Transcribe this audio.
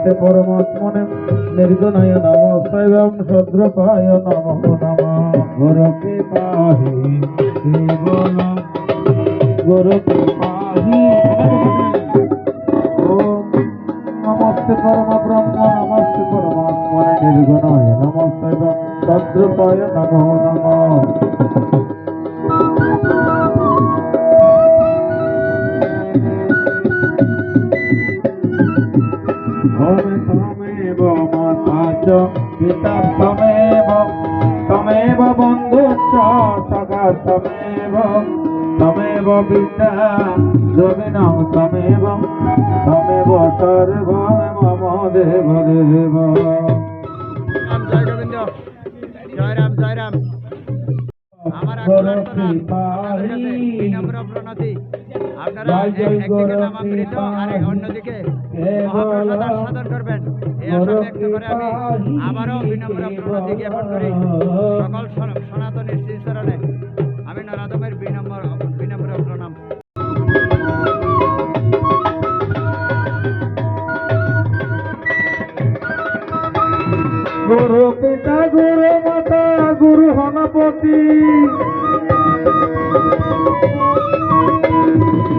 নমস্তে পরমাত্মনে निर्गुणाय नमस्ते शूद्रपाय नमो नमः गुरु कृपाहि केवल गुरु कृपाहि ओम नमस्ते परम ब्रह्म नमस्ते परमात्मने निर्गुणाय नमस्ते शूद्रपाय नमो नमः तमेव माता च पिता तमेव बन्धुश्च सखा तमेव पिता योगिनः तमेव सर्वं मम देव देव। जय गोविंद जय राम আমার বিনম্র প্রণতি আপনারা একদিকে নামামৃত আর অন্যদিকে মহাপ্রসাদ আস্বাদন করবেন এই আশা ব্যক্ত করে আমি আবারও বিনম্র প্রণতি জ্ঞাপন করি সকল সনাতনী শ্রীচরণে আমি নরাধমের বিনম্র প্রণাম। गुरु पिता गुरु माता गुरु गणपति